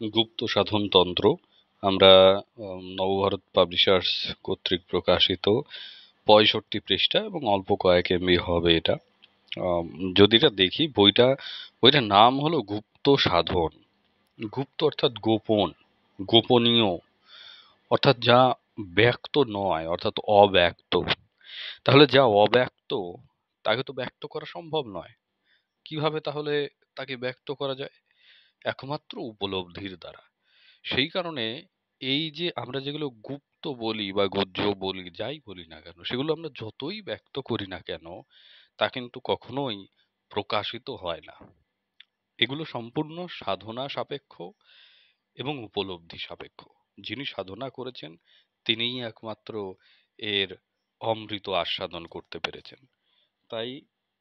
গুপ্ত সাধনতন্ত্র আমরা নবভারত পাবলিশার্স কর্তৃক প্রকাশিত 65 পৃষ্ঠা এবং অল্প কয়েক এমবি হবে এটা। আম, যদি এটা দেখি বইটার নাম হলো গুপ্ত সাধন। গুপ্ত অর্থাৎ গোপন, গোপনীয়, অর্থাৎ যা ব্যক্ত নয়, অর্থাৎ অব্যক্ত। তাহলে যা অব্যক্ত তাকে তো ব্যক্ত করা সম্ভব নয়। কিভাবে তাহলে তাকে ব্যক্ত করা যায়? একমাত্র উপলব্ধির দ্বারা। সেই কারণে এই যে আমরা যেগুলো গুপ্ত বলি বা গহ্য বলি, যাই বলি না কেন, সেগুলো আমরা যতই ব্যক্ত করি না কেন, তা কিন্তু কখনোই প্রকাশিত হয় না। এগুলো সম্পূর্ণ সাধনা সাপেক্ষ এবং উপলব্ধি সাপেক্ষ। যিনি সাধনা করেছেন তিনিই একমাত্র এর অমৃত আস্বাদন করতে পেরেছেন। তাই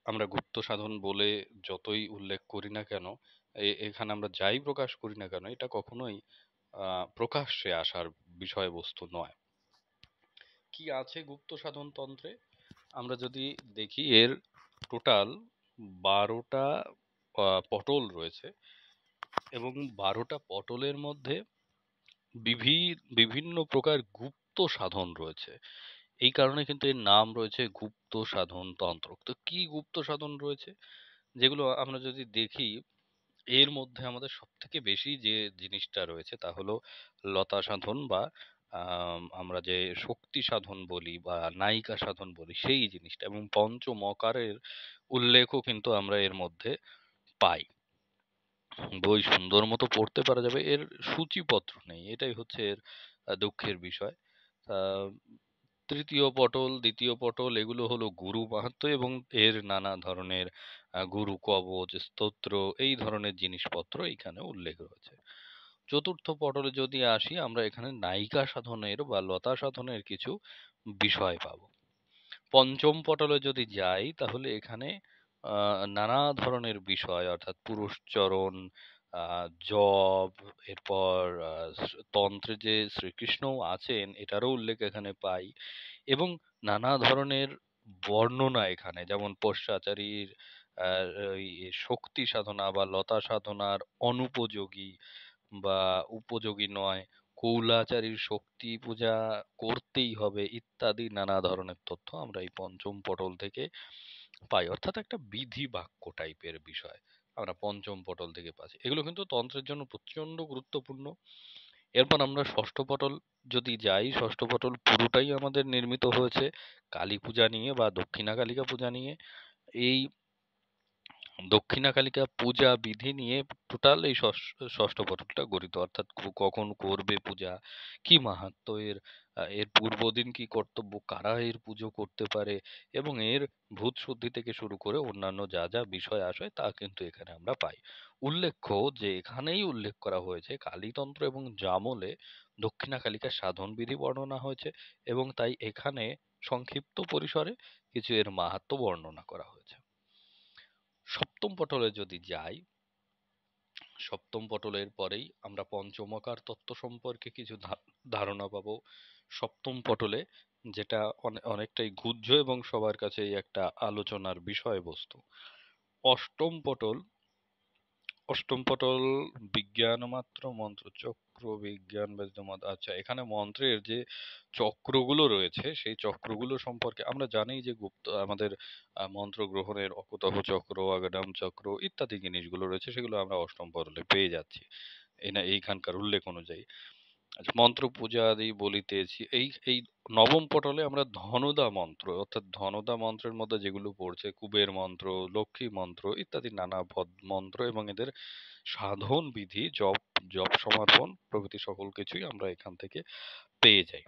আমরা গুপ্ত সাধন বলে যতই উল্লেখ করি না কেন, এখানে আমরা যাই প্রকাশ করি না কেন, এটা কখনোই প্রকাশ্যে আসার বিষয়বস্তু নয়। কি আছে গুপ্ত সাধন তন্ত্রে? আমরা যদি দেখি, এর টোটাল 12টা পটল রয়েছে, এবং 12টা পটলের মধ্যে বিভিন্ন প্রকার গুপ্ত সাধন রয়েছে। এই কারণে কিন্তু এর নাম রয়েছে গুপ্ত সাধন তন্ত্র। তো কি গুপ্ত সাধন রয়েছে যেগুলো আমরা যদি দেখি, এর মধ্যে আমাদের সবথেকে বেশি যে জিনিসটা রয়েছে তা হলো লতা সাধন, বা আমরা যে শক্তি সাধন বলি বা নায়িকা সাধন বলি, সেই জিনিসটা, এবং পঞ্চমকারের উল্লেখও কিন্তু আমরা এর মধ্যে পাই। বই সুন্দর মতো পড়তে পারা যাবে, এর সূচিপত্র নেই, এটাই হচ্ছে এর দুঃখের বিষয়। আহ, তৃতীয় পটল, দ্বিতীয় পটল, এগুলো হলো গুরু মাহাত্ম্য এবং এর নানা ধরনের গুরু কবচ, স্তোত্র, এই ধরনের জিনিসপত্র এখানে উল্লেখ রয়েছে। চতুর্থ পটলে যদি আসি, আমরা এখানে নায়িকা সাধনের বা লতা সাধনের কিছু বিষয় পাবো। পঞ্চম পটলে যদি যাই, তাহলে এখানে নানা ধরনের বিষয়, অর্থাৎ পুরুষচরণ, জপ, এরপর তন্ত্রে যে শ্রীকৃষ্ণ আছেন এটারও উল্লেখ এখানে পাই, এবং নানা ধরনের বর্ণনা এখানে, যেমন পশ্চাচারীর আহ, এই শক্তি সাধনা বা লতা সাধনার অনুপযোগী বা উপযোগী নয়, কৌলাচারীর শক্তি পূজা করতেই হবে, ইত্যাদি নানা ধরনের তথ্য আমরা এই পঞ্চম পটল থেকে পাই। অর্থাৎ একটা বিধি বাক্য টাইপের বিষয় আমরা পঞ্চম পটল থেকে পাচ্ছি। এগুলো কিন্তু তন্ত্রের জন্য প্রচন্ড গুরুত্বপূর্ণ। এরপর আমরা ষষ্ঠ পটল যদি যাই, ষষ্ঠ পটল পুরোটাই আমাদের নির্মিত হয়েছে কালী পূজা নিয়ে বা দক্ষিণা কালিকা পূজা নিয়ে। এই দক্ষিণাকালিকা পূজা বিধি নিয়ে টোটাল এই ষষ্ঠ পটলটা গঠিত, অর্থাৎ কখন করবে পূজা, কি মাহাত্ম্য এর, এর পূর্বদিন কি কর্তব্য, কারা এর পুজো করতে পারে, এবং এর ভূত শুদ্ধি থেকে শুরু করে অন্যান্য যা যা বিষয় আসে তা কিন্তু এখানে আমরা পাই। উল্লেখ্য যে এখানেই উল্লেখ করা হয়েছে কালীতন্ত্র এবং জামলে দক্ষিণাকালিকার সাধন বিধি বর্ণনা হয়েছে, এবং তাই এখানে সংক্ষিপ্ত পরিসরে কিছু এর মাহাত্ম্য বর্ণনা করা হয়েছে। সপ্তম পটলে যদি যাই, সপ্তম পটলের পরেই আমরা পঞ্চমকার তত্ত্ব সম্পর্কে কিছু ধারণা পাবো। সপ্তম পটলে যেটা অনেকটাই গুহ্য এবং সবার কাছেই একটা আলোচনার বিষয়বস্তু। অষ্টম পটল, অষ্টম পটল বিজ্ঞান মাত্র মন্ত্র চক্র বিজ্ঞান বেদমত। আচ্ছা, এখানে মন্ত্রের যে চক্রগুলো রয়েছে সেই চক্রগুলো সম্পর্কে আমরা জানি যে গুপ্ত আমাদের মন্ত্র গ্রহণের অকুতহ চক্র, আগাডাম চক্র ইত্যাদি জিনিসগুলো রয়েছে, সেগুলো আমরা অষ্টম পটলে পেয়ে যাচ্ছি এইখানকার উল্লেখ অনুযায়ী। আচ্ছা, মন্ত্র পূজা আদি বলিতেছি, এই এই নবম পটলে আমরা ধনদা মন্ত্র, অর্থাৎ ধনদা মন্ত্রের মধ্যে যেগুলো পড়ছে কুবের মন্ত্র, লক্ষ্মী মন্ত্র ইত্যাদি নানা মন্ত্র এবং এদের সাধন বিধি, জপ, জপ সমাপন প্রভৃতি সকল কিছুই আমরা এখান থেকে পেয়ে যাই।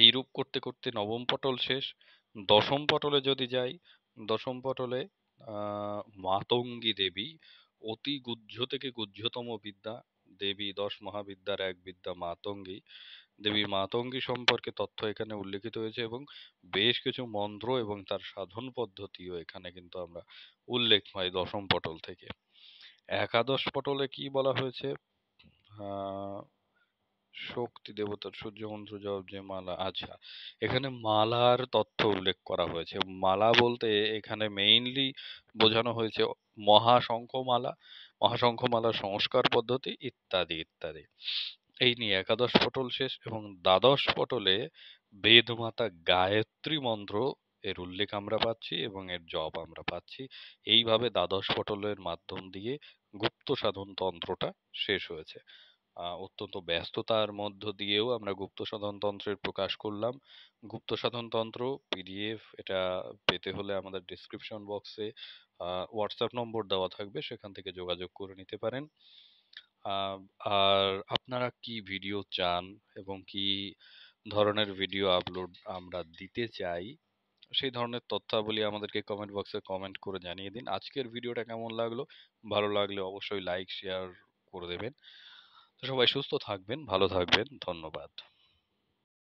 এই রূপ করতে করতে নবম পটল শেষ। দশম পটলে যদি যাই, দশম পটলে মাতঙ্গী দেবী, অতি গুহ্য থেকে গুহ্যতম বিদ্যা দেবী, 10 মহাবিদ্যার এক বিদ্যা মাতঙ্গী দেবী। মাতঙ্গী সম্পর্কে তথ্য এখানে উল্লেখিত হয়েছে, এবং বেশ কিছু মন্ত্র এবং তার সাধন পদ্ধতিও এখানে কিন্তু আমরা উল্লেখ পাই দশম পটল থেকে। একাদশ পটলে কি বলা হয়েছে? আহ শক্তি দেবতার সূর্য মন্ত্র জপ, যে মালা, আচ্ছা, এখানে মালার তথ্য উল্লেখ করা হয়েছে। মালা বলতে এখানে মেইনলি বোঝানো হয়েছে মহাশঙ্খ মালা মহাশঙ্খমালা সংস্কার পদ্ধতি ইত্যাদি ইত্যাদি। এই নিয়ে একাদশ পটল শেষ এবং দ্বাদশ পটলে বেদমাতা গায়ত্রী মন্ত্র এর উল্লেখ আমরা পাচ্ছি এবং এর জপ আমরা পাচ্ছি। এইভাবে দ্বাদশ পটলের মাধ্যম দিয়ে গুপ্ত সাধন তন্ত্রটা শেষ হয়েছে। অত্যন্ত ব্যস্ততার মধ্য দিয়েও আমরা গুপ্ত সাধন তন্ত্রের প্রকাশ করলাম। গুপ্ত সাধন তন্ত্র পিডিএফ এটা পেতে হলে আমাদের ডিসক্রিপশন বক্সে হোয়াটসঅ্যাপ নম্বর দেওয়া থাকবে, সেখান থেকে যোগাযোগ করে নিতে পারেন। আহ, আর আপনারা কি ভিডিও চান এবং কি ধরনের ভিডিও আপলোড আমরা দিতে চাই সেই ধরনের তথ্যাবলী আমাদেরকে কমেন্ট বক্সে কমেন্ট করে জানিয়ে দিন। আজকের ভিডিওটা কেমন লাগলো, ভালো লাগলে অবশ্যই লাইক শেয়ার করে দেবেন। তো সবাই সুস্থ থাকবেন, ভালো থাকবেন, ধন্যবাদ।